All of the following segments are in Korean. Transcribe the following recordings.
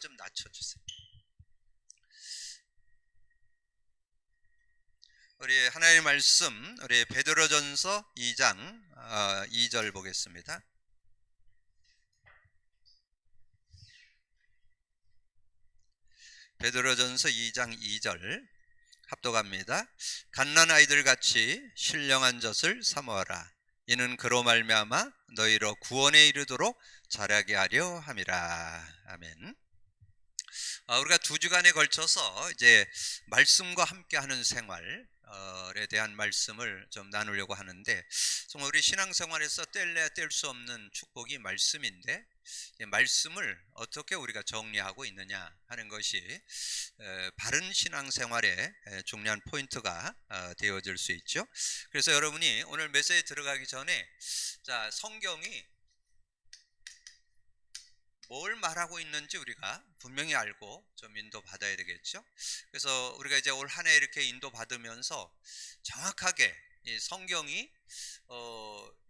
좀 낮춰주세요. 우리 하나님의 말씀, 우리 베드로전서 2장 2절 보겠습니다. 베드로전서 2장 2절 합독합니다. 갓난 아이들 같이 신령한 젖을 사모하라. 이는 그로 말미암아 너희로 구원에 이르도록 자라게 하려 함이라. 아멘. 우리가 2주간에 걸쳐서 이제 말씀과 함께하는 생활에 대한 말씀을 좀 나누려고 하는데, 정말 우리 신앙생활에서 뗄래야 뗄 수 없는 축복이 말씀인데, 말씀을 어떻게 우리가 정리하고 있느냐 하는 것이 바른 신앙생활의 중요한 포인트가 되어질 수 있죠. 그래서 여러분이 오늘 메시지 들어가기 전에 자, 성경이 뭘 말하고 있는지 우리가 분명히 알고 좀 인도받아야 되겠죠. 그래서 우리가 이제 올 한 해 이렇게 인도받으면서 정확하게 이 성경이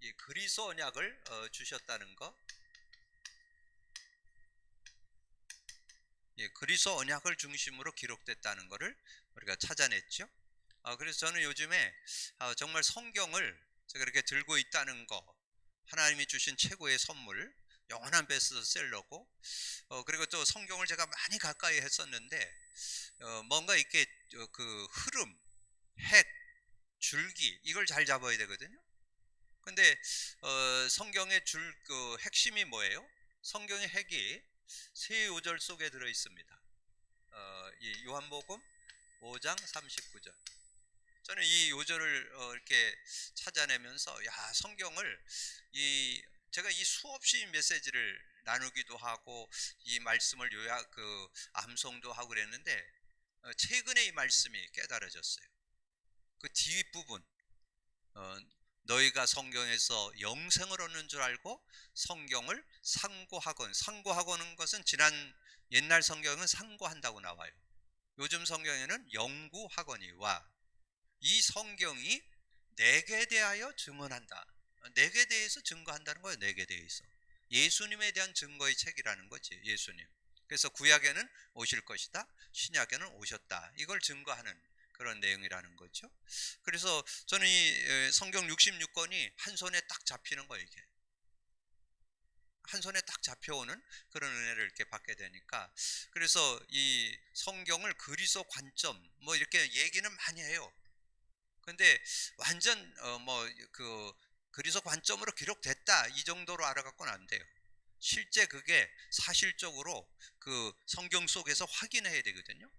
이 그리스도 언약을 주셨다는 거, 그리스도 언약을 중심으로 기록됐다는 것을 우리가 찾아냈죠. 그래서 저는 요즘에 정말 성경을 제가 이렇게 들고 있다는 거, 하나님이 주신 최고의 선물, 영원한 베스트셀러고, 그리고 또 성경을 제가 많이 가까이 했었는데 뭔가 이렇게 그 흐름, 핵, 줄기 이걸 잘 잡아야 되거든요. 근데 성경의 그 핵심이 뭐예요? 성경의 핵이 세 요절 속에 들어 있습니다. 이 요한복음 5장 39절. 저는 이 요절을 이렇게 찾아내면서 성경을 제가 이 수없이 메시지를 나누기도 하고 이 말씀을 암송도 하고 그랬는데 최근에 이 말씀이 깨달아졌어요. 그 뒷부분, 너희가 성경에서 영생을 얻는 줄 알고 성경을 상고하고는 것은 옛날 성경은 상고한다고 나와요. 요즘 성경에는 연구하거니와 이 성경이 내게 대하여 증언한다. 내게 대해서 증거한다는 거예요. 내게 대해서 예수님에 대한 증거의 책이라는 거지. 예수님. 그래서 구약에는 오실 것이다, 신약에는 오셨다, 이걸 증거하는 그런 내용이라는 거죠. 그래서 저는 이 성경 66권이 한 손에 딱 잡히는 거예요. 이게 한 손에 딱 잡혀오는 그런 은혜를 이렇게 받게 되니까, 그래서 이 성경을 그리스도 관점 뭐 이렇게 얘기는 많이 해요. 근데 완전 그리스도 관점으로 기록됐다 이 정도로 알아갖고는 안 돼요. 실제 그게 사실적으로 그 성경 속에서 확인해야 되거든요.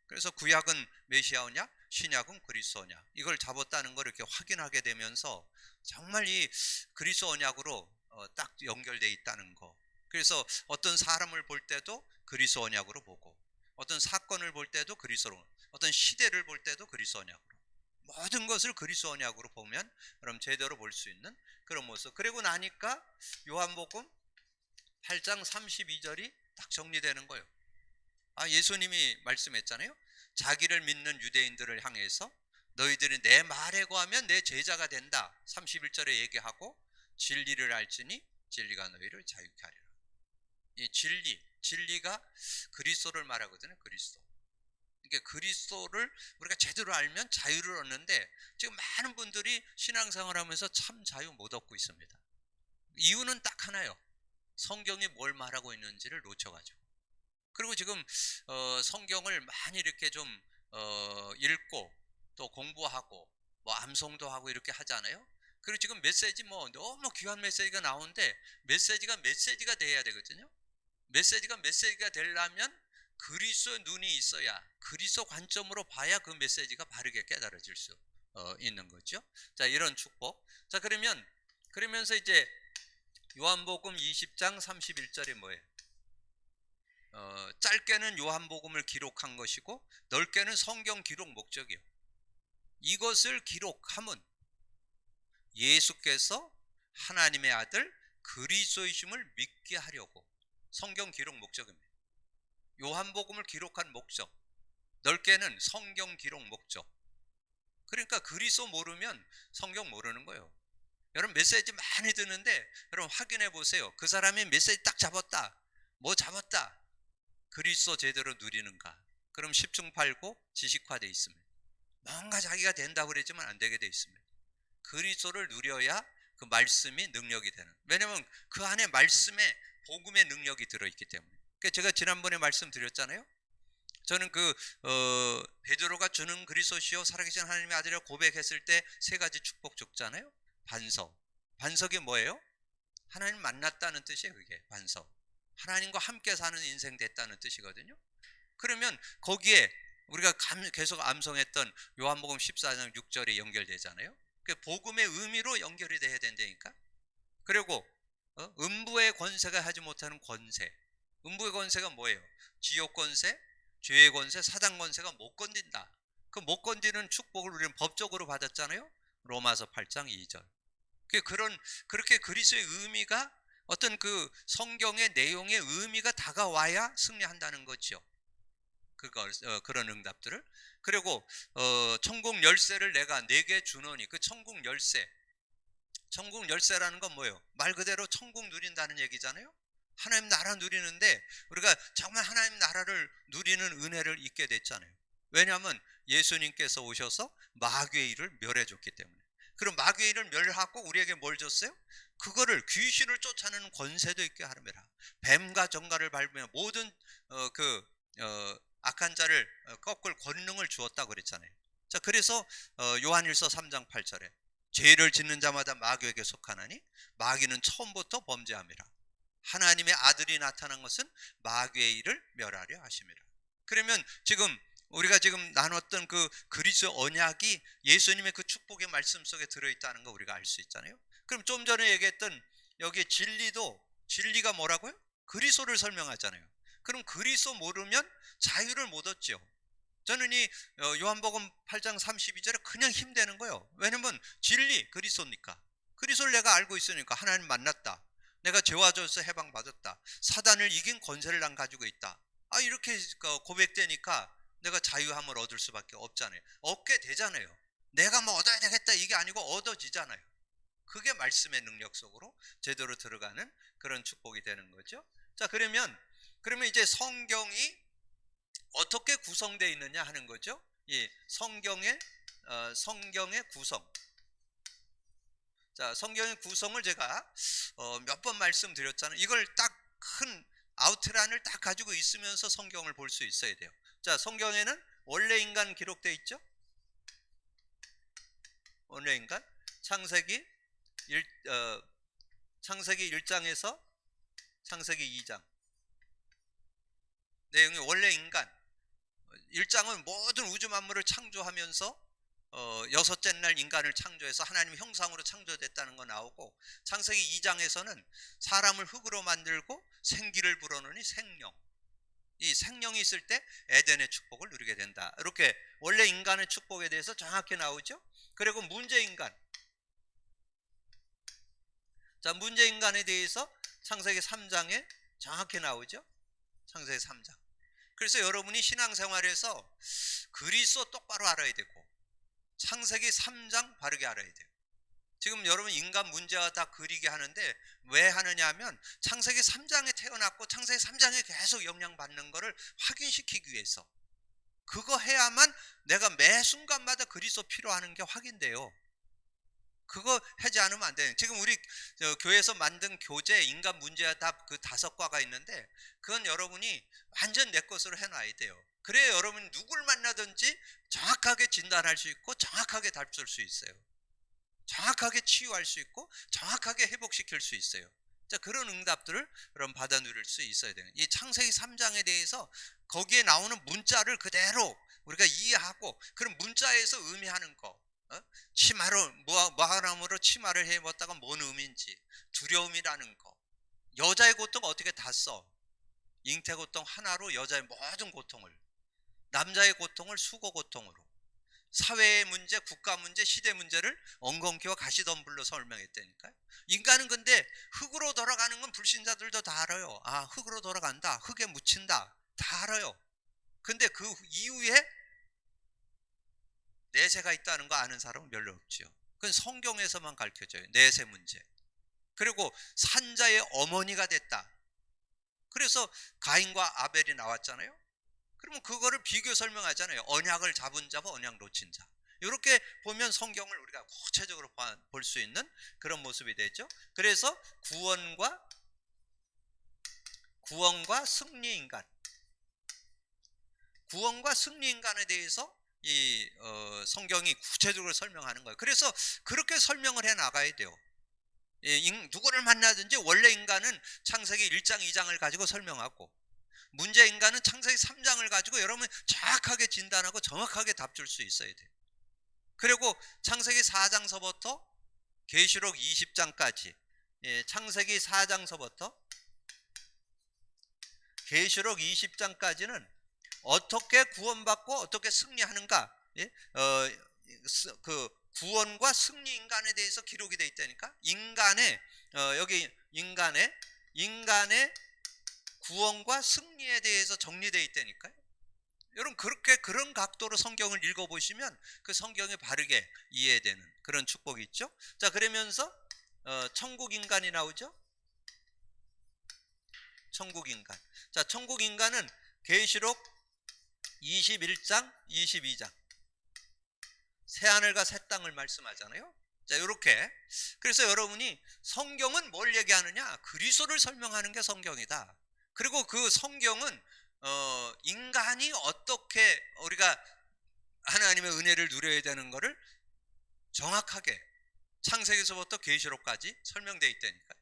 그래서 구약은 메시아오냐, 신약은 그리스도냐, 이걸 잡았다는 걸 이렇게 확인하게 되면서 정말 이 그리스도 언약으로 딱 연결돼 있다는 거. 그래서 어떤 사람을 볼 때도 그리스도 언약으로 보고, 어떤 사건을 볼 때도 그리스도, 어떤 시대를 볼 때도 그리스도 언약으로, 모든 것을 그리스도 언약으로 보면 그럼 제대로 볼 수 있는 그런 모습. 그리고 나니까 요한복음 8장 32절이 딱 정리되는 거예요. 예수님이 말씀했잖아요. 자기를 믿는 유대인들을 향해서 너희들이 내 말에 거하면 내 제자가 된다. 31절에 얘기하고 진리를 알지니 진리가 너희를 자유케 하리라. 이 진리가 그리스도를 말하거든요. 그리스도. 이게 그리스도를 우리가 제대로 알면 자유를 얻는데, 지금 많은 분들이 신앙생활하면서 참 자유 못 얻고 있습니다. 이유는 딱 하나요. 성경이 뭘 말하고 있는지를 놓쳐가지고. 그리고 지금 성경을 많이 이렇게 좀 읽고 또 공부하고 뭐 암송도 하고 이렇게 하잖아요. 그리고 지금 메시지 뭐 너무 귀한 메시지가 나오는데 메시지가 돼야 되거든요. 메시지가 되려면 그리스도 눈이 있어야, 그리스도 관점으로 봐야 그 메시지가 바르게 깨달아질 수 있는 거죠. 자, 이런 축복. 자, 그러면서 이제 요한복음 20장 31절이 뭐예요? 짧게는 요한복음을 기록한 것이고 넓게는 성경 기록 목적이요. 이것을 기록함은 예수께서 하나님의 아들 그리스도이심을 믿게 하려고, 성경 기록 목적입니다. 요한복음을 기록한 목적, 넓게는 성경 기록 목적. 그러니까 그리스도 모르면 성경 모르는 거예요. 여러분 메시지 많이 듣는데 여러분 확인해 보세요. 그 사람이 메시지 딱 잡았다, 뭐 잡았다, 그리스도 제대로 누리는가? 그럼 10중팔구 지식화돼 있습니다. 뭔가 자기가 된다고 그랬지만 안 되게 돼 있습니다. 그리스도를 누려야 그 말씀이 능력이 되는. 왜냐하면 그 안에 말씀에 복음의 능력이 들어있기 때문에. 그러니까 제가 지난번에 말씀드렸잖아요. 저는 베드로가 주는 그리스도시요 살아계신 하나님의 아들이라고 고백했을 때 세 가지 축복 줬잖아요. 반석. 반석이 뭐예요? 하나님 만났다는 뜻이에요. 그게 반석. 하나님과 함께 사는 인생 됐다는 뜻이거든요. 그러면 거기에 우리가 계속 암송했던 요한복음 14장 6절이 연결되잖아요. 그 복음의 의미로 연결이 돼야 된다니까. 그리고 음부의 권세가 하지 못하는 권세. 음부의 권세가 뭐예요? 지옥 권세, 죄의 권세, 사단 권세가 못 건든다. 그 못 건드는 축복을 우리는 법적으로 받았잖아요. 로마서 8장 2절. 그렇게 그리스도의 의미가 어떤 그 성경의 내용의 의미가 다가와야 승리한다는 거죠. 그런 응답들을. 그리고 천국 열쇠를 내가 내게 주노니, 그 천국 열쇠. 천국 열쇠라는 건 뭐예요? 말 그대로 천국 누린다는 얘기잖아요. 하나님 나라 누리는데 우리가 정말 하나님 나라를 누리는 은혜를 잊게 됐잖아요. 왜냐하면 예수님께서 오셔서 마귀의 일을 멸해줬기 때문에. 그럼 마귀의 일을 멸하고 우리에게 뭘 줬어요? 그거를 귀신을 쫓아내는 권세도 있게 하느라 뱀과 정갈을 밟으며 모든 악한 자를 꺾을 권능을 주었다고 그랬잖아요. 자, 그래서 요한일서 3장 8절에 죄를 짓는 자마다 마귀에게 속하나니 마귀는 처음부터 범죄함이라. 하나님의 아들이 나타난 것은 마귀의 일을 멸하려 하심이라. 그러면 우리가 지금 나눴던 그 그리스도 언약이 예수님의 그 축복의 말씀 속에 들어있다는 거 우리가 알 수 있잖아요. 그럼 좀 전에 얘기했던 여기 진리가 뭐라고요? 그리스도를 설명하잖아요. 그럼 그리스도 모르면 자유를 못 얻죠. 저는 이 요한복음 8장 32절에 그냥 힘되는 거예요. 왜냐면 진리 그리스도니까. 그리스도를 내가 알고 있으니까 하나님 만났다. 내가 죄와 저에서 해방받았다. 사단을 이긴 권세를 난 가지고 있다. 이렇게 고백되니까 내가 자유함을 얻을 수밖에 없잖아요. 얻게 되잖아요. 내가 뭐 얻어야 되겠다 이게 아니고 얻어지잖아요. 그게 말씀의 능력 속으로 제대로 들어가는 그런 축복이 되는 거죠. 자, 그러면 이제 성경이 어떻게 구성되어 있느냐 하는 거죠. 이 성경의 구성. 자, 성경의 구성을 제가 몇 번 말씀드렸잖아요. 이걸 딱 큰 아웃라인을 딱 가지고 있으면서 성경을 볼 수 있어야 돼요. 자, 성경에는 원래 인간 기록되어 있죠. 원래 인간 창세기 1장에서 창세기 2장 내용이 원래 인간 1장은 모든 우주 만물을 창조하면서 여섯째 날 인간을 창조해서 하나님의 형상으로 창조됐다는 거 나오고, 창세기 2장에서는 사람을 흙으로 만들고 생기를 불어넣으니 생명, 이 생명이 있을 때 에덴의 축복을 누리게 된다. 이렇게 원래 인간의 축복에 대해서 정확히 나오죠. 그리고 문제인간, 자, 문제인간에 대해서 창세기 3장에 정확히 나오죠. 창세기 3장. 그래서 여러분이 신앙생활에서 그리스도 똑바로 알아야 되고 창세기 3장 바르게 알아야 돼요. 지금 여러분 인간 문제와 다 그리게 하는데 왜 하느냐 하면 창세기 3장에 태어났고 창세기 3장에 계속 영향받는 거를 확인시키기 위해서. 그거 해야만 내가 매 순간마다 그리스도 필요하는 게 확인돼요. 그거 하지 않으면 안 돼요. 지금 우리 교회에서 만든 교재 인간 문제와 답 그 5과가 있는데 그건 여러분이 완전 내 것으로 해놔야 돼요. 그래야 여러분 누굴 만나든지 정확하게 진단할 수 있고 정확하게 답줄 수 있어요. 정확하게 치유할 수 있고 정확하게 회복시킬 수 있어요. 자, 그런 응답들을 여러분 받아 누릴 수 있어야 돼요. 이 창세기 3장에 대해서 거기에 나오는 문자를 그대로 우리가 이해하고 그런 문자에서 의미하는 거, 치마로 무하람으로 치마를 해입었다가 뭔 의미인지, 두려움이라는 거, 여자의 고통 어떻게 다 써? 잉태 고통 하나로 여자의 모든 고통을, 남자의 고통을 수고 고통으로, 사회의 문제, 국가 문제, 시대 문제를 엉겅퀴와 가시덤불로 설명했다니까요. 인간은 근데 흙으로 돌아가는 건 불신자들도 다 알아요. 흙으로 돌아간다, 흙에 묻힌다, 다 알아요. 근데 그 이후에 내세가 있다는 거 아는 사람은 별로 없죠. 그건 성경에서만 가르쳐져요. 내세 문제. 그리고 산자의 어머니가 됐다. 그래서 가인과 아벨이 나왔잖아요. 그러면 그거를 비교 설명하잖아요. 언약을 잡은 자와 언약 놓친 자. 이렇게 보면 성경을 우리가 구체적으로 볼 수 있는 그런 모습이 되죠. 그래서 구원과 승리 인간, 구원과 승리 인간에 대해서 이 성경이 구체적으로 설명하는 거예요. 그래서 그렇게 설명을 해 나가야 돼요. 누구를 만나든지 원래 인간은 창세기 1장 2장을 가지고 설명하고, 문제 인간은 창세기 3장을 가지고 여러분 정확하게 진단하고 정확하게 답 줄 수 있어야 돼요. 그리고 창세기 4장서부터 계시록 20장까지, 창세기 4장서부터 계시록 20장까지는 어떻게 구원받고 어떻게 승리하는가, 그 구원과 승리 인간에 대해서 기록이 되어 있다니까. 여기 인간의 구원과 승리에 대해서 정리되어 있다니까요. 여러분 그렇게 그런 각도로 성경을 읽어보시면 그 성경이 바르게 이해되는 그런 축복이 있죠. 자, 그러면서 천국 인간이 나오죠. 천국 인간. 자, 천국 인간은 계시록 21장 22장 새하늘과 새 땅을 말씀하잖아요. 자, 이렇게. 그래서 여러분이 성경은 뭘 얘기하느냐? 그리스도를 설명하는 게 성경이다. 그리고 그 성경은 인간이 어떻게 우리가 하나님의 은혜를 누려야 되는 것을 정확하게 창세기서부터 계시록까지 설명되어 있다니까요.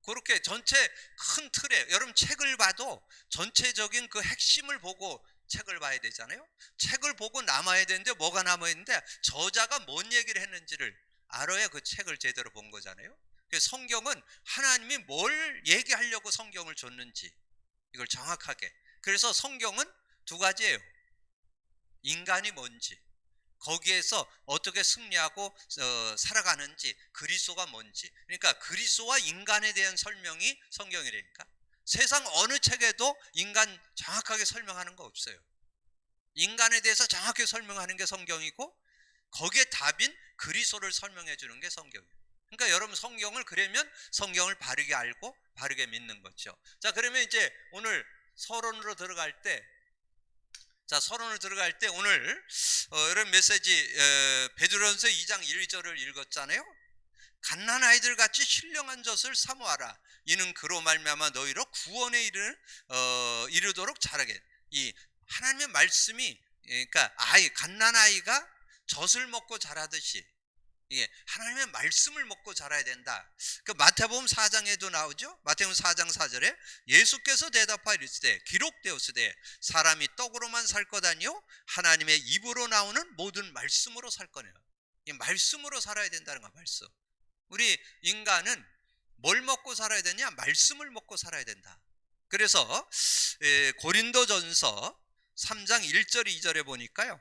그렇게 전체 큰 틀에, 여러분 책을 봐도 전체적인 그 핵심을 보고 책을 봐야 되잖아요. 책을 보고 남아야 되는데 뭐가 남아 있는데 저자가 뭔 얘기를 했는지를 알아야 그 책을 제대로 본 거잖아요. 그래서 성경은 하나님이 뭘 얘기하려고 성경을 줬는지 이걸 정확하게. 그래서 성경은 두 가지예요. 인간이 뭔지, 거기에서 어떻게 승리하고 살아가는지, 그리스도가 뭔지. 그러니까 그리스도와 인간에 대한 설명이 성경이라니까. 세상 어느 책에도 인간 정확하게 설명하는 거 없어요. 인간에 대해서 정확히 설명하는 게 성경이고, 거기에 답인 그리스도를 설명해 주는 게 성경이에요. 그러니까 여러분 성경을 그러면 성경을 바르게 알고 바르게 믿는 거죠. 자, 그러면 이제 오늘 서론으로 들어갈 때, 오늘 이런 메시지, 베드로전서 2장 1절을 읽었잖아요. 갓난 아이들 같이 신령한 젖을 사모하라. 이는 그로 말미암아 너희로 구원에 이르도록 자라게. 이 하나님의 말씀이, 그러니까 갓난 아이가 젖을 먹고 자라듯이 이게 하나님의 말씀을 먹고 자라야 된다. 그 마태복음 4장에도 나오죠. 마태복음 4장 4절에 예수께서 대답하여 이르시되 기록되었으되 사람이 떡으로만 살 것 아니요 하나님의 입으로 나오는 모든 말씀으로 살 거냐. 이 말씀으로 살아야 된다는 거야. 말씀. 우리 인간은 뭘 먹고 살아야 되냐? 말씀을 먹고 살아야 된다. 그래서 고린도전서 3장 1절 2절에 보니까요,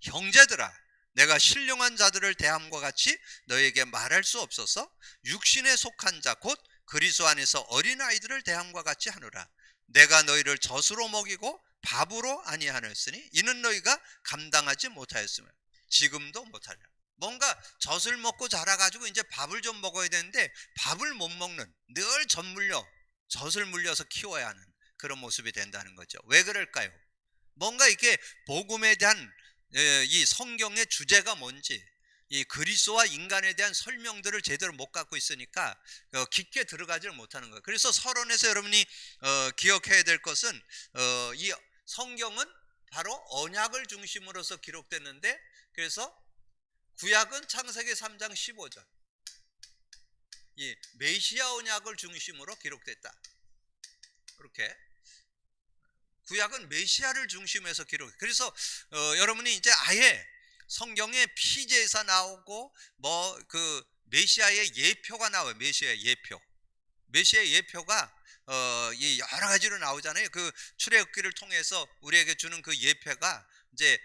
형제들아 내가 신령한 자들을 대함과 같이 너에게 말할 수 없어서 육신에 속한 자 곧 그리스도 안에서 어린아이들을 대함과 같이 하노라. 내가 너희를 젖으로 먹이고 밥으로 아니하였으니 이는 너희가 감당하지 못하였으며 지금도 못하냐. 뭔가 젖을 먹고 자라가지고 이제 밥을 좀 먹어야 되는데 밥을 못 먹는, 늘 젖을 물려서 키워야 하는 그런 모습이 된다는 거죠. 왜 그럴까요? 뭔가 이렇게 복음에 대한 이 성경의 주제가 뭔지, 이 그리스도와 인간에 대한 설명들을 제대로 못 갖고 있으니까 깊게 들어가지를 못하는 거예요. 그래서 서론에서 여러분이 기억해야 될 것은 이 성경은 바로 언약을 중심으로서 기록됐는데, 그래서 구약은 창세기 3장 15절 이 메시아 언약을 중심으로 기록됐다. 그렇게 구약은 메시아를 중심해서 기록. 그래서 여러분이 이제 아예 성경에 피제사 나오고 뭐 그 메시아의 예표가 나와요. 메시아의 예표가 이 여러 가지로 나오잖아요. 그 출애굽기를 통해서 우리에게 주는 그 예표가 이제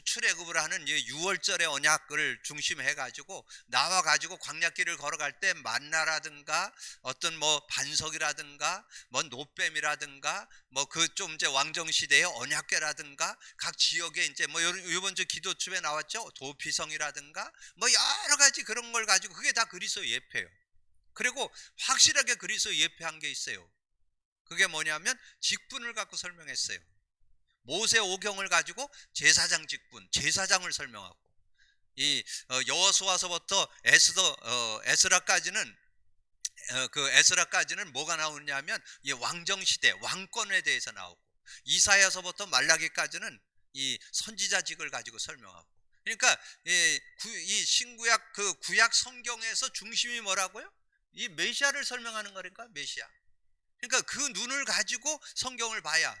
출애굽을 하는 유월절의 언약을 중심해 가지고 나와 가지고 광야길을 걸어갈 때 만나라든가 어떤 뭐 반석이라든가 뭐 노뱀이라든가 뭐 그 좀 이제 왕정 시대의 언약궤라든가 각 지역에 이제 뭐 이번 주 기도춤에 나왔죠. 도피성이라든가 뭐 여러 가지 그런 걸 가지고 그게 다 그리스도 예표예요. 그리고 확실하게 그리스도 예표한 게 있어요. 그게 뭐냐면 직분을 갖고 설명했어요. 모세 오경을 가지고 제사장 직분, 제사장을 설명하고, 이 여호수아서부터 에스라까지는 그 에스라까지는 뭐가 나오냐면 이 왕정 시대, 왕권에 대해서 나오고, 이사야서부터 말라기까지는 이 선지자직을 가지고 설명하고. 그러니까 이 신구약 그 구약 성경에서 중심이 뭐라고요? 이 메시아를 설명하는 거니까 메시아. 그러니까 그 눈을 가지고 성경을 봐야.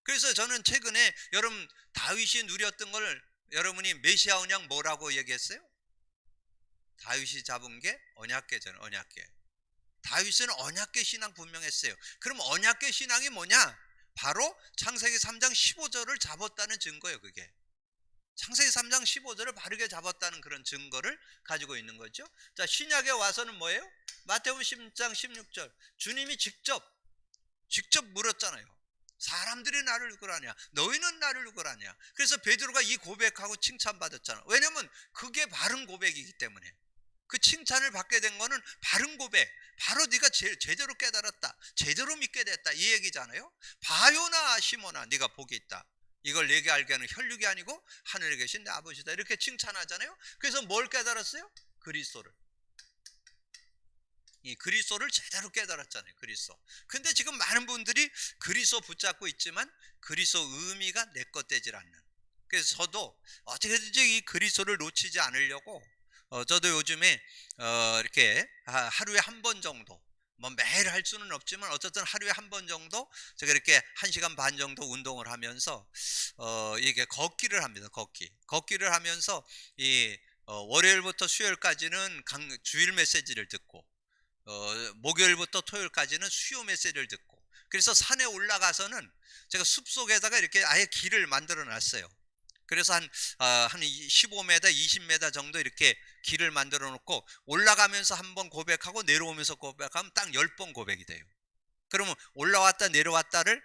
그래서 저는 최근에 여러분 다윗이 누렸던 걸 여러분이 메시아 언약 뭐라고 얘기했어요? 다윗이 잡은 게 언약궤잖아요. 언약궤. 다윗은 언약궤 신앙 분명했어요. 그럼 언약궤 신앙이 뭐냐? 바로 창세기 3장 15절을 잡았다는 증거예요. 그게 창세기 3장 15절을 바르게 잡았다는 그런 증거를 가지고 있는 거죠. 자, 신약에 와서는 뭐예요? 마태복음 10장 16절 주님이 직접 물었잖아요. 사람들이 나를 누구라 하냐? 너희는 나를 누구라 하냐? 그래서 베드로가 이 고백하고 칭찬받았잖아. 왜냐면 그게 바른 고백이기 때문에. 그 칭찬을 받게 된 거는 바른 고백, 바로 네가 제대로 깨달았다, 제대로 믿게 됐다, 이 얘기잖아요. 바요나 시몬아, 네가 복이 있다. 이걸 내게 알게 하는 혈육이 아니고 하늘에 계신 내 아버지다. 이렇게 칭찬하잖아요. 그래서 뭘 깨달았어요? 그리스도를. 이 그리스도를 제대로 깨달았잖아요. 그리스도. 근데 지금 많은 분들이 그리스도 붙잡고 있지만 그리스도 의미가 내 것 되질 않는. 그래서 저도 어떻게든지 이 그리스도를 놓치지 않으려고 저도 요즘에 이렇게 하루에 한 번 정도, 뭐 매일 할 수는 없지만 어쨌든 하루에 한 번 정도 제가 이렇게 1시간 반 정도 운동을 하면서 이게 걷기를 합니다. 걷기를 하면서 이 월요일부터 수요일까지는 주일 메시지를 듣고, 목요일부터 토요일까지는 수요 메시지를 듣고, 그래서 산에 올라가서는 제가 숲속에다가 이렇게 아예 길을 만들어 놨어요. 그래서 한 15m, 20m 정도 이렇게 길을 만들어 놓고 올라가면서 한번 고백하고 내려오면서 고백하면 딱 10번 고백이 돼요. 그러면 올라왔다 내려왔다를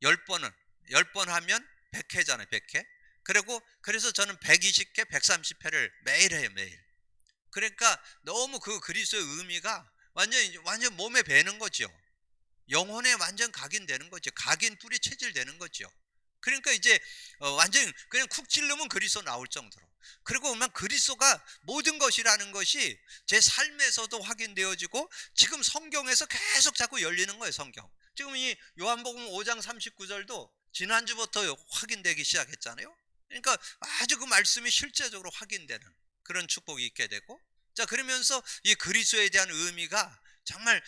10번 하면 100회잖아요. 100회. 그래서 저는 120회, 130회를 매일 해요. 매일. 그러니까 너무 그 그리스도의 의미가 완전 몸에 배는 거죠. 영혼에 완전 각인되는 거죠. 각인 뿌리 체질되는 거죠. 그러니까 이제 완전 그냥 쿡 찔르면 그리스도 나올 정도로. 그리고 보면 그리스도가 모든 것이라는 것이 제 삶에서도 확인되어지고 지금 성경에서 계속 자꾸 열리는 거예요. 성경. 지금 이 요한복음 5장 39절도 지난주부터 확인되기 시작했잖아요. 그러니까 아주 그 말씀이 실제적으로 확인되는 그런 축복이 있게 되고, 자, 그러면서 이 그리스도에 대한 의미가 정말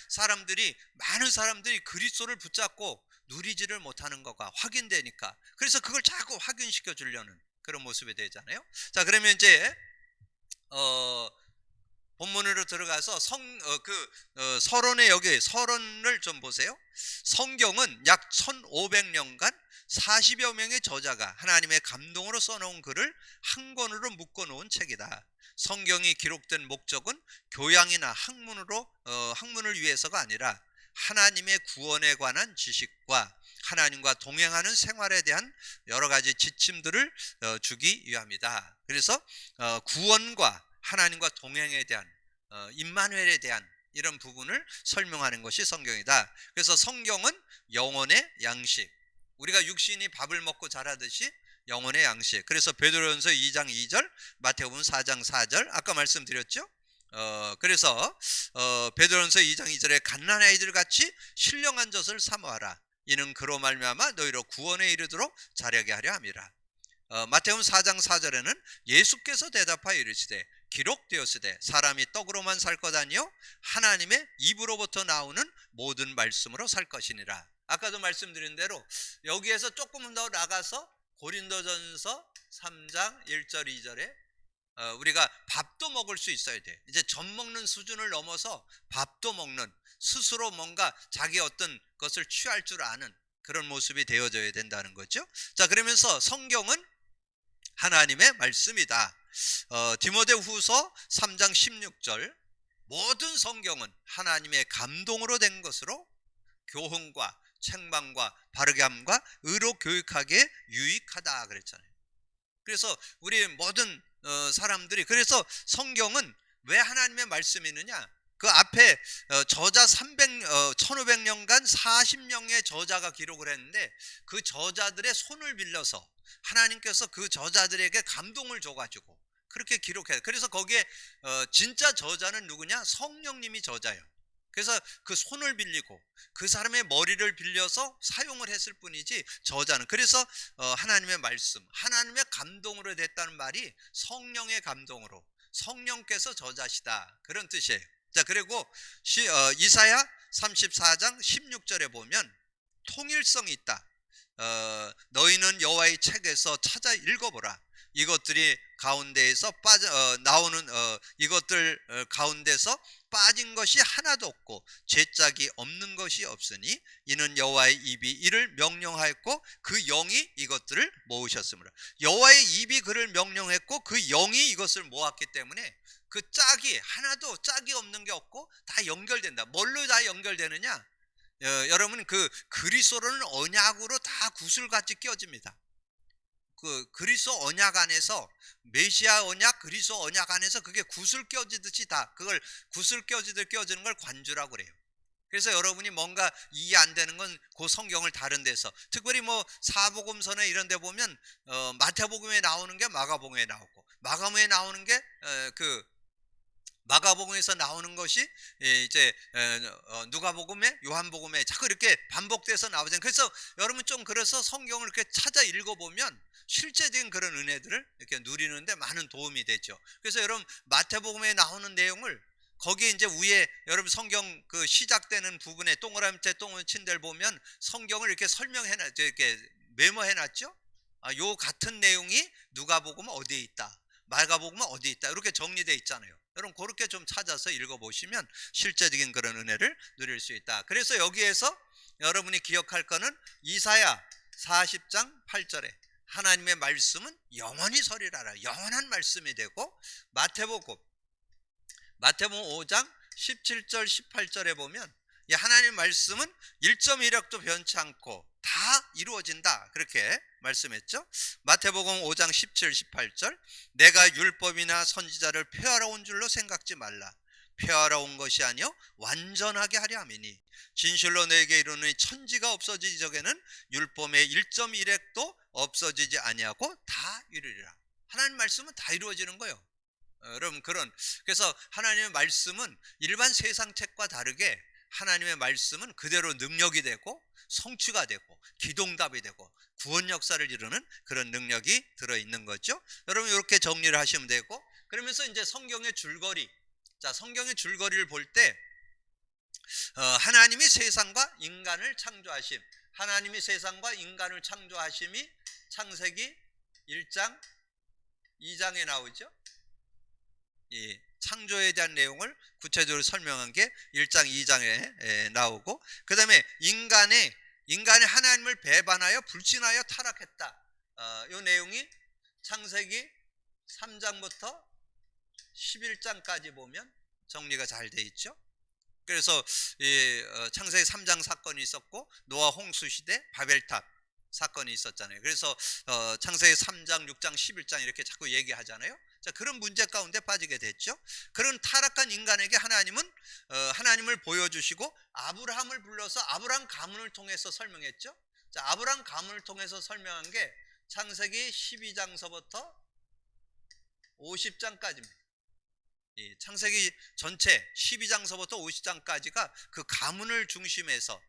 많은 사람들이 그리스도를 붙잡고 누리지를 못하는 거가 확인되니까, 그래서 그걸 자꾸 확인시켜 주려는 그런 모습이 되잖아요. 자, 그러면 이제 본문으로 들어가서 서론의 여기 서론을 좀 보세요. 성경은 약 1500년간 40여 명의 저자가 하나님의 감동으로 써놓은 글을 한 권으로 묶어놓은 책이다. 성경이 기록된 목적은 교양이나 학문을 위해서가 아니라 하나님의 구원에 관한 지식과 하나님과 동행하는 생활에 대한 여러 가지 지침들을 주기 위함이다. 그래서 구원과 하나님과 동행에 대한, 임마누엘에 대한 이런 부분을 설명하는 것이 성경이다. 그래서 성경은 영혼의 양식, 우리가 육신이 밥을 먹고 자라듯이 영혼의 양식. 그래서 베드로전서 2장 2절, 마태복음 4장 4절 아까 말씀드렸죠. 그래서 베드로전서 2장 2절에 갓난 아이들 같이 신령한 젖을 사모하라. 이는 그로 말미암아 너희로 구원에 이르도록 자라게 하려 함이라. 마태복음 4장 4절에는 예수께서 대답하여 이르시되 기록되었으되 사람이 떡으로만 살 것 아니요 하나님의 입으로부터 나오는 모든 말씀으로 살 것이니라. 아까도 말씀드린 대로 여기에서 조금 더 나가서 고린도전서 3장 1절 2절에 우리가 밥도 먹을 수 있어야 돼. 이제 젖 먹는 수준을 넘어서 밥도 먹는, 스스로 뭔가 자기 어떤 것을 취할 줄 아는 그런 모습이 되어져야 된다는 거죠. 자, 그러면서 성경은 하나님의 말씀이다. 디모데후서 3장 16절 모든 성경은 하나님의 감동으로 된 것으로 교훈과 책망과 바르게 함과 의로 교육하기에 유익하다 그랬잖아요. 그래서 우리 모든 사람들이, 그래서 성경은 왜 하나님의 말씀이느냐? 그 앞에 저자 1500년간 40명의 저자가 기록을 했는데 그 저자들의 손을 빌려서 하나님께서 그 저자들에게 감동을 줘가지고 그렇게 기록해요. 그래서 거기에 진짜 저자는 누구냐? 성령님이 저자예요. 그래서 그 손을 빌리고 그 사람의 머리를 빌려서 사용을 했을 뿐이지 저자는, 그래서 하나님의 말씀, 하나님의 감동으로 됐다는 말이 성령의 감동으로, 성령께서 저자시다, 그런 뜻이에요. 자, 그리고 이사야 34장 16절에 보면 통일성이 있다. 너희는 여호와의 책에서 찾아 읽어보라. 이것들이 가운데에서 나오는 이것들 가운데서 빠진 것이 하나도 없고 죄짝이 없는 것이 없으니 이는 여호와의 입이 이를 명령하였고 그 영이 이것들을 모으셨으므로. 여호와의 입이 그를 명령했고 그 영이 이것을 모았기 때문에 그 짝이 하나도 짝이 없는 게 없고 다 연결된다. 뭘로 다 연결되느냐? 여러분, 그 그리스도는 언약으로 다 구슬같이 껴집니다. 그 그리스도 언약 안에서, 메시아 언약, 그리스도 언약 안에서 그게 구슬 껴지듯이 다, 그걸 구슬 껴지듯 껴지는 걸 관주라고 그래요. 그래서 여러분이 뭔가 이해 안 되는 건 그 성경을 다른 데서, 특별히 뭐 사복음서나 이런 데 보면 마태복음에 나오는 게 마가복음에 나오고, 마가복음에 나오는 게 마가복음에서 나오는 것이 이제 누가복음에, 요한복음에 자꾸 이렇게 반복돼서 나오잖아요. 그래서 여러분 좀, 그래서 성경을 이렇게 찾아 읽어보면 실제적인 그런 은혜들을 이렇게 누리는데 많은 도움이 되죠. 그래서 여러분 마태복음에 나오는 내용을 거기에 이제 위에 여러분 성경 그 시작되는 부분에 동그라미째 동을 친 데를 보면 성경을 이렇게 설명해놨죠. 이렇게 메모해놨죠. 요 같은 내용이 누가복음은 어디에 있다, 마가복음은 어디에 있다, 이렇게 정리되어 있잖아요. 여러분 그렇게 좀 찾아서 읽어보시면 실제적인 그런 은혜를 누릴 수 있다. 그래서 여기에서 여러분이 기억할 거는 이사야 40장 8절에 하나님의 말씀은 영원히 서리라라, 영원한 말씀이 되고, 마태복음 5장 17절 18절에 보면 이 하나님의 말씀은 1.1획도 변치 않고 다 이루어진다, 그렇게 말씀했죠. 마태복음 5장 17, 18절 내가 율법이나 선지자를 폐하러 온 줄로 생각지 말라. 폐하러 온 것이 아니요 완전하게 하려 함이니 진실로 내게 이르노니 천지가 없어지기 전에는 율법의 1.1획도 없어지지 아니하고 다 이루리라. 하나님 말씀은 다 이루어지는 거예요. 여러분, 그래서 하나님의 말씀은 일반 세상 책과 다르게 하나님의 말씀은 그대로 능력이 되고 성취가 되고 기동답이 되고 구원 역사를 이루는 그런 능력이 들어있는 거죠. 여러분 이렇게 정리를 하시면 되고, 그러면서 이제 성경의 줄거리, 자, 성경의 줄거리를 볼 때 하나님이 세상과 인간을 창조하심, 하나님이 세상과 인간을 창조하심이 창세기 1장 2장에 나오죠. 이 창조에 대한 내용을 구체적으로 설명한 게 1장 2장에 나오고, 그 다음에 인간이 하나님을 배반하여 불신하여 타락했다, 이 내용이 창세기 3장부터 11장까지 보면 정리가 잘 돼 있죠. 그래서 창세기 3장 사건이 있었고 노아 홍수 시대 바벨탑 사건이 있었잖아요. 그래서 창세기 3장 6장 11장 이렇게 자꾸 얘기하잖아요. 자, 그런 문제 가운데 빠지게 됐죠. 그런 타락한 인간에게 하나님은 하나님을 보여주시고 아브라함을 불러서 아브라함 가문을 통해서 설명했죠. 자, 아브라함 가문을 통해서 설명한 게 창세기 12장서부터 50장까지입니다. 창세기 전체 12장서부터 50장까지가 그 가문을 중심해서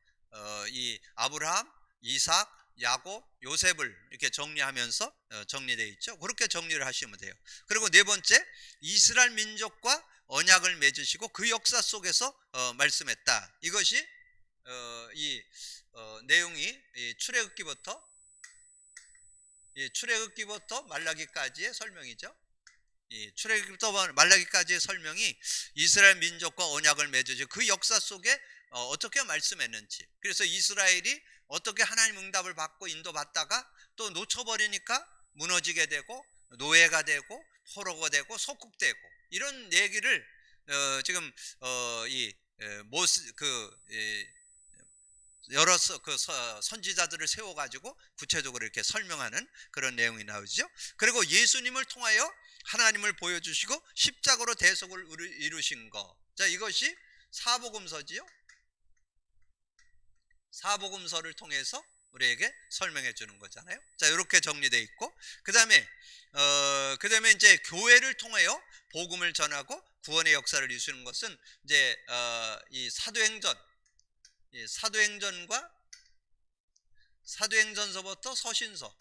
이 아브라함, 이삭, 야곱, 요셉을 이렇게 정리하면서 정리되어 있죠. 그렇게 정리를 하시면 돼요. 그리고 네 번째, 이스라엘 민족과 언약을 맺으시고 그 역사 속에서 말씀했다. 이것이 이 내용이 출애굽기부터 말라기까지의 설명이죠. 이 출애굽부터 말라기까지의 설명이 이스라엘 민족과 언약을 맺으시고 그 역사 속에 어떻게 말씀했는지, 그래서 이스라엘이 어떻게 하나님 응답을 받고 인도받다가 또 놓쳐버리니까 무너지게 되고 노예가 되고 포로가 되고 속국되고, 이런 얘기를 지금 여러 선지자들을 세워가지고 구체적으로 이렇게 설명하는 그런 내용이 나오죠. 그리고 예수님을 통하여 하나님을 보여주시고 십자가로 대속을 이루신 거. 자, 이것이 사복음서지요. 사복음서를 통해서 우리에게 설명해 주는 거잖아요. 자, 이렇게 정리되어 있고, 그 다음에 이제 교회를 통하여 복음을 전하고 구원의 역사를 이루시는 것은 이제 이 사도행전서부터 서신서,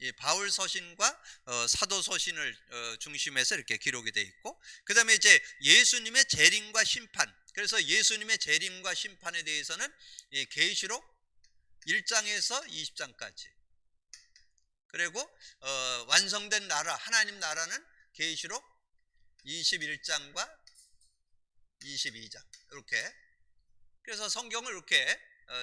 이 바울 서신과 사도 서신을 중심해서 이렇게 기록이 되어 있고, 그 다음에 이제 예수님의 재림과 심판. 그래서 예수님의 재림과 심판에 대해서는 이 계시록 1장에서 20장까지. 그리고 완성된 나라, 하나님 나라는 계시록 21장과 22장. 이렇게. 그래서 성경을 이렇게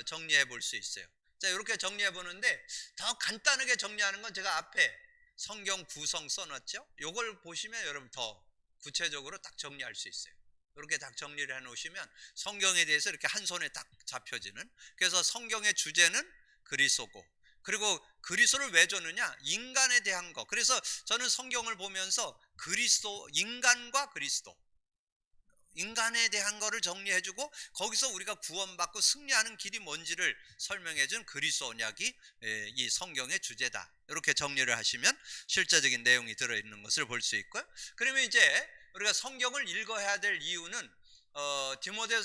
정리해 볼 수 있어요. 자, 이렇게 정리해 보는데 더 간단하게 정리하는 건 제가 앞에 성경 구성 써놨죠. 이걸 보시면 여러분 더 구체적으로 딱 정리할 수 있어요. 이렇게 딱 정리를 해 놓으시면 성경에 대해서 이렇게 한 손에 딱 잡혀지는. 그래서 성경의 주제는 그리스도고, 그리고 그리스도를 왜 줬느냐? 인간에 대한 거. 그래서 저는 성경을 보면서 그리스도, 인간과 그리스도, 인간에 대한 거를 정리해주고 거기서 우리가 구원받고 승리하는 길이 뭔지를 설명해준 그리스도 언약이 이 성경의 주제다. 이렇게 정리를 하시면 실제적인 내용이 들어있는 것을 볼 수 있고요. 그러면 이제 우리가 성경을 읽어야 될 이유는 디모데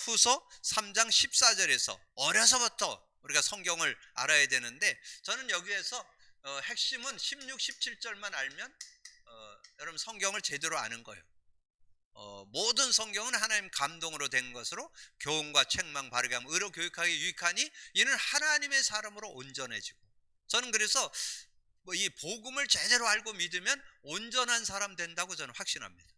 후서 3장 14절에서 어려서부터 우리가 성경을 알아야 되는데, 저는 여기에서 핵심은 16, 17절만 알면 여러분 성경을 제대로 아는 거예요. 모든 성경은 하나님 감동으로 된 것으로 교훈과 책망 바르게 하면 의로 교육하기 유익하니 이는 하나님의 사람으로 온전해지고. 저는 그래서 이 복음을 제대로 알고 믿으면 온전한 사람 된다고 저는 확신합니다.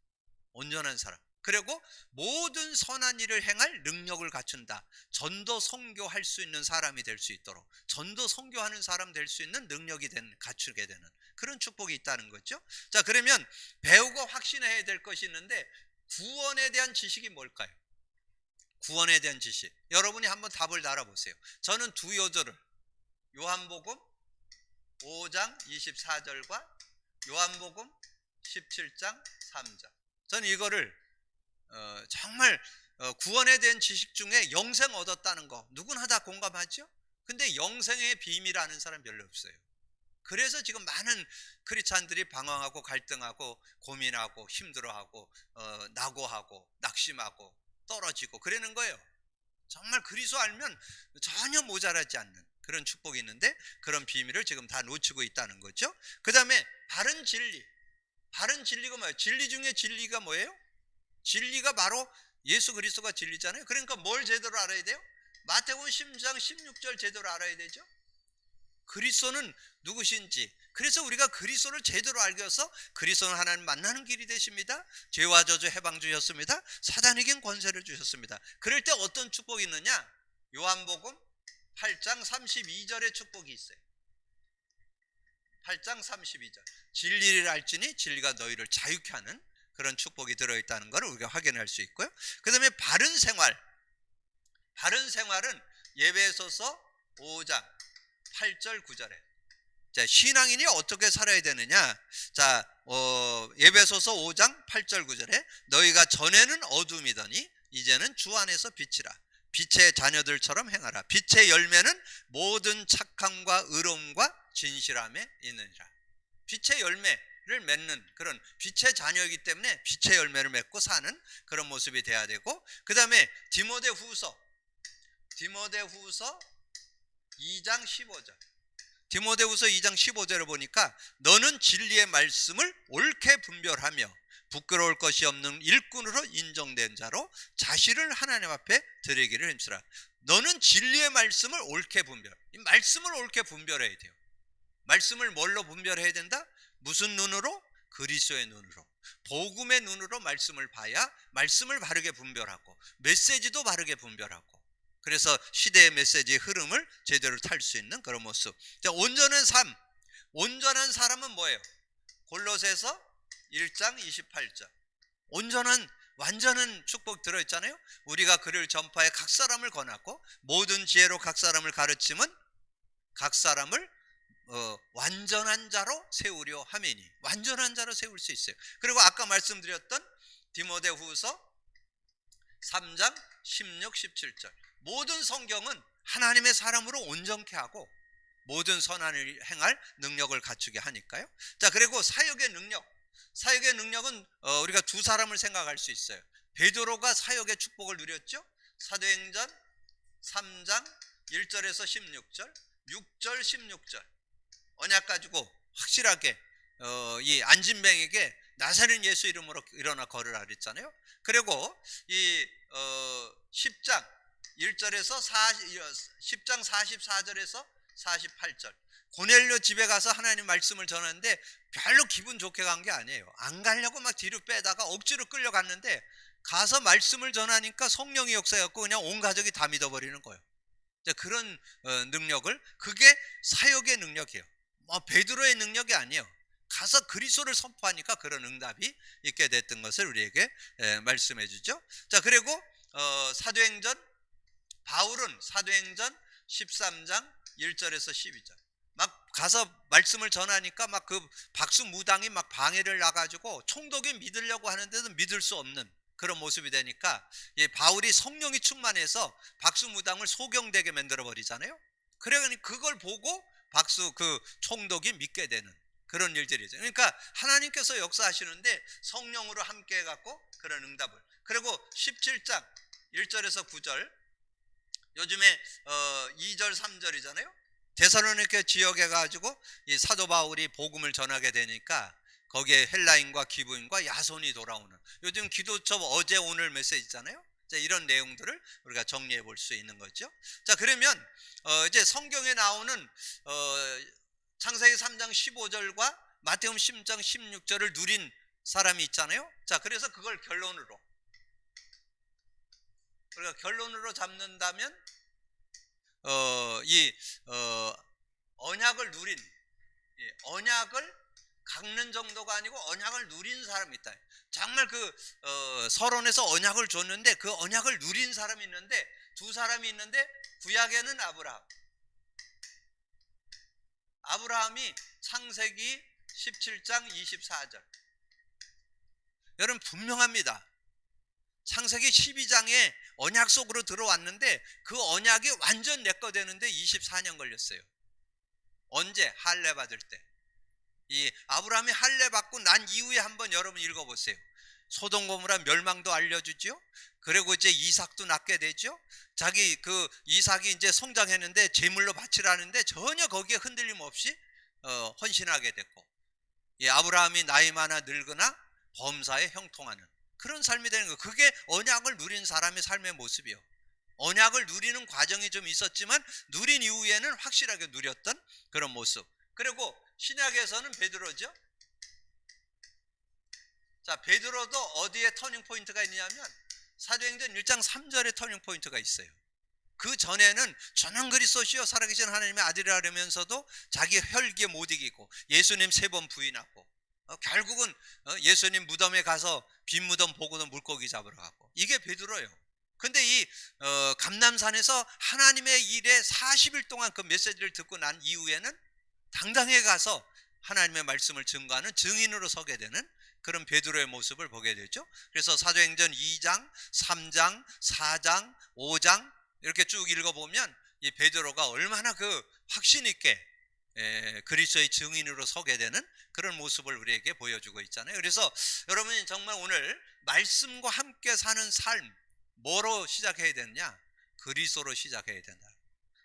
온전한 사람. 그리고 모든 선한 일을 행할 능력을 갖춘다. 전도 선교할 수 있는 사람이 될 수 있도록, 전도 선교하는 사람 될 수 있는 능력이 갖추게 되는 그런 축복이 있다는 거죠. 자, 그러면 배우고 확신해야 될 것이 있는데, 구원에 대한 지식이 뭘까요? 구원에 대한 지식. 여러분이 한번 답을 달아보세요. 저는 두 요절을, 요한복음 5장 24절과 요한복음 17장 3절. 저는 이거를 정말 구원에 대한 지식 중에 영생 얻었다는 거 누구나 다 공감하죠? 근데 영생의 비밀 아는 사람 별로 없어요. 그래서 지금 많은 크리스찬들이 방황하고 갈등하고 고민하고 힘들어하고 낙오하고 낙심하고 떨어지고 그러는 거예요. 정말 그리스도 알면 전혀 모자라지 않는 그런 축복이 있는데, 그런 비밀을 지금 다 놓치고 있다는 거죠. 그 다음에 바른 진리. 바른 진리가 뭐예요? 진리 중에 진리가 뭐예요? 진리가 바로 예수 그리스도가 진리잖아요. 그러니까 뭘 제대로 알아야 돼요? 마태복음 10장 16절 제대로 알아야 되죠. 그리스도는 누구신지. 그래서 우리가 그리스도를 제대로 알고서 그리스도는 하나님 만나는 길이 되십니다. 죄와 저주 해방 주셨습니다. 사단에겐 권세를 주셨습니다. 그럴 때 어떤 축복이 있느냐? 요한복음 8장 32절의 축복이 있어요. 8장 32절. 진리를 알지니 진리가 너희를 자유케 하는 그런 축복이 들어있다는 것을 우리가 확인할 수 있고요. 그 다음에 바른 생활. 바른 생활은 예배소서 5장 8절 9절에. 자, 신앙인이 어떻게 살아야 되느냐? 자, 예배소서 5장 8절 9절에 너희가 전에는 어둠이더니 이제는 주 안에서 빛이라. 빛의 자녀들처럼 행하라. 빛의 열매는 모든 착함과 의로움과 진실함에 있느니라. 빛의 열매를 맺는 그런 빛의 자녀이기 때문에 빛의 열매를 맺고 사는 그런 모습이 돼야 되고, 그 다음에 디모데후서 2장 15절. 디모데후서 2장 15절을 보니까 너는 진리의 말씀을 옳게 분별하며 부끄러울 것이 없는 일꾼으로 인정된 자로 자신을 하나님 앞에 드리기를 힘쓰라. 너는 진리의 말씀을 옳게 분별. 이 말씀을 옳게 분별해야 돼요. 말씀을 뭘로 분별해야 된다? 무슨 눈으로? 그리스도의 눈으로, 복음의 눈으로 말씀을 봐야 말씀을 바르게 분별하고 메시지도 바르게 분별하고, 그래서 시대의 메시지의 흐름을 제대로 탈 수 있는 그런 모습. 자, 온전한 삶. 온전한 사람은 뭐예요? 골로새서 1장 28절. 온전한 완전한 축복 들어있잖아요. 우리가 그를 전파해 각 사람을 권하고 모든 지혜로 각 사람을 가르침은 각 사람을 완전한 자로 세우려 함이니, 완전한 자로 세울 수 있어요. 그리고 아까 말씀드렸던 디모데후서 3장 16, 17절 모든 성경은 하나님의 사람으로 온전케 하고 모든 선한을 행할 능력을 갖추게 하니까요. 자, 그리고 사역의 능력은 우리가 두 사람을 생각할 수 있어요. 베드로가 사역의 축복을 누렸죠. 사도행전 3장 1절에서 16절, 6절, 16절 언약 가지고 확실하게 이 안진뱅에게 나사렛 예수 이름으로 일어나 걸으라 그랬잖아요. 그리고 이 10장 1절에서 10장 44절에서 48절 고넬료 집에 가서 하나님 말씀을 전하는데 별로 기분 좋게 간 게 아니에요. 안 가려고 막 뒤로 빼다가 억지로 끌려갔는데 가서 말씀을 전하니까 성령이 역사였고 그냥 온 가족이 다 믿어버리는 거예요. 그런 능력을, 그게 사역의 능력이에요. 베드로의 능력이 아니에요. 가서 그리스도를 선포하니까 그런 응답이 있게 됐던 것을 우리에게 말씀해 주죠. 자, 그리고 바울은 사도행전 13장 1절에서 12절 막 가서 말씀을 전하니까 막 그 박수 무당이 막 방해를 나가지고 총독이 믿으려고 하는데도 믿을 수 없는 그런 모습이 되니까 바울이 성령이 충만해서 박수 무당을 소경되게 만들어 버리잖아요. 그러니 그걸 보고 그 총독이 믿게 되는 그런 일들이죠. 그러니까 하나님께서 역사하시는데 성령으로 함께 해갖고 그런 응답을. 그리고 17장 1절에서 9절 요즘에 2절 3절이잖아요. 데살로니가 지역에 가지고 이 사도 바울이 복음을 전하게 되니까 거기에 헬라인과 기브인과 야손이 돌아오는, 요즘 기도처 어제 오늘 메시지잖아요. 자, 이런 내용들을 우리가 정리해 볼 수 있는 거죠. 자, 그러면 이제 성경에 나오는 창세기 3장 15절과 마태복음 10장 16절을 누린 사람이 있잖아요. 자, 그래서 그걸 우리가 결론으로 잡는다면 언약을 누린, 언약을 깎는 정도가 아니고 언약을 누린 사람이 있다. 정말 서론에서 언약을 줬는데 그 언약을 누린 사람이 있는데 두 사람이 있는데 구약에는 아브라함이 창세기 17장 24절 여러분 분명합니다. 창세기 12장에 언약 속으로 들어왔는데 그 언약이 완전 내 거 되는데 24년 걸렸어요. 언제? 할례 받을 때. 이 아브라함이 할례 받고 난 이후에 한번 여러분 읽어보세요. 소돔 고모라 멸망도 알려주죠. 그리고 이제 이삭도 낳게 되죠. 자기 이삭이 이제 성장했는데 제물로 바치라는데 전혀 거기에 흔들림 없이 헌신하게 됐고, 아브라함이 나이 많아 늙으나 범사에 형통하는 그런 삶이 되는 거예요. 그게 언약을 누린 사람의 삶의 모습이요. 언약을 누리는 과정이 좀 있었지만 누린 이후에는 확실하게 누렸던 그런 모습. 그리고 신약에서는 베드로죠. 자, 베드로도 어디에 터닝 포인트가 있냐면 사도행전 1장 3절에 터닝 포인트가 있어요. 그 전에는 저는 그리스도시요 살아계신 하나님의 아들이라 그러면서도 자기 혈기에 못 이기고 예수님 3번 부인하고 결국은 예수님 무덤에 가서 빈 무덤 보고는 물고기 잡으러 가고, 이게 베드로예요. 근데 이 감람산에서 하나님의 일에 40일 동안 그 메시지를 듣고 난 이후에는 당당히 가서 하나님의 말씀을 증거하는 증인으로 서게 되는 그런 베드로의 모습을 보게 되죠. 그래서 사도행전 2장, 3장, 4장, 5장 이렇게 쭉 읽어보면 이 베드로가 얼마나 확신 있게 그리스도의 증인으로 서게 되는 그런 모습을 우리에게 보여주고 있잖아요. 그래서 여러분이 정말 오늘 말씀과 함께 사는 삶, 뭐로 시작해야 되느냐? 그리스도로 시작해야 된다.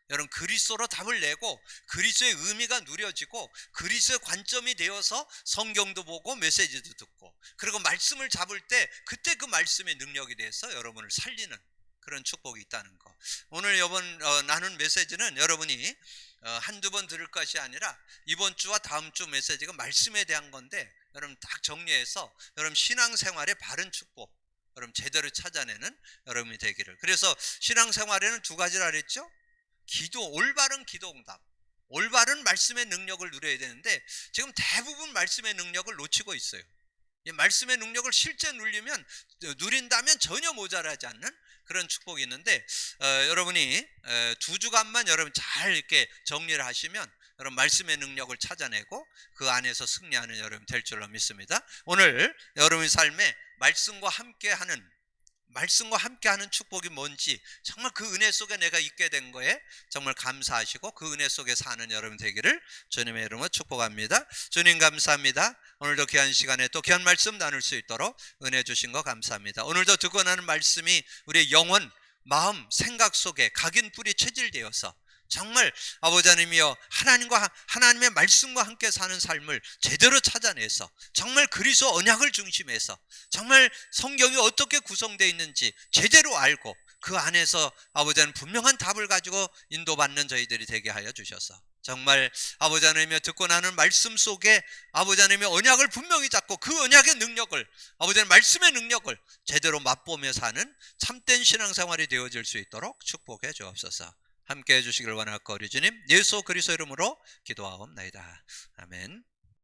여러분, 그리스도로 답을 내고 그리스도의 의미가 누려지고 그리스도의 관점이 되어서 성경도 보고 메시지도 듣고, 그리고 말씀을 잡을 때 그때 그 말씀의 능력이 돼서 여러분을 살리는 그런 축복이 있다는 거. 오늘 이번 나눈 메시지는 여러분이 한두 번 들을 것이 아니라 이번 주와 다음 주 메시지가 말씀에 대한 건데, 여러분 딱 정리해서 여러분 신앙생활의 바른 축복 여러분 제대로 찾아내는 여러분이 되기를. 그래서 신앙생활에는 두 가지라 그랬죠. 올바른 기도응답, 올바른 말씀의 능력을 누려야 되는데 지금 대부분 말씀의 능력을 놓치고 있어요. 이 말씀의 능력을 실제 누린다면 전혀 모자라지 않는 그런 축복이 있는데, 여러분이 2주간만 여러분 잘 이렇게 정리를 하시면 여러분 말씀의 능력을 찾아내고 그 안에서 승리하는 여러분 될 줄로 믿습니다. 오늘 여러분의 삶에 말씀과 함께하는 축복이 뭔지, 정말 그 은혜 속에 내가 있게 된 거에 정말 감사하시고 그 은혜 속에 사는 여러분 되기를 주님의 이름으로 축복합니다. 주님 감사합니다. 오늘도 귀한 시간에 또 귀한 말씀 나눌 수 있도록 은혜 주신 거 감사합니다. 오늘도 듣고 나는 말씀이 우리의 영혼, 마음, 생각 속에 각인 뿌리 체질되어서 정말 아버지 하나님이여 하나님의 말씀과 함께 사는 삶을 제대로 찾아내서 정말 그리스도 언약을 중심해서 정말 성경이 어떻게 구성되어 있는지 제대로 알고 그 안에서 아버지 하나님 분명한 답을 가지고 인도받는 저희들이 되게 하여 주셔서 정말 아버지 하나님이여 듣고 나는 말씀 속에 아버지 하나님의 언약을 분명히 잡고 그 언약의 능력을 아버지 하나님 말씀의 능력을 제대로 맛보며 사는 참된 신앙생활이 되어질 수 있도록 축복해 주옵소서. 함께 해주시기를 원하고 우리 주님 예수 그리스도 이름으로 기도하옵나이다. 아멘.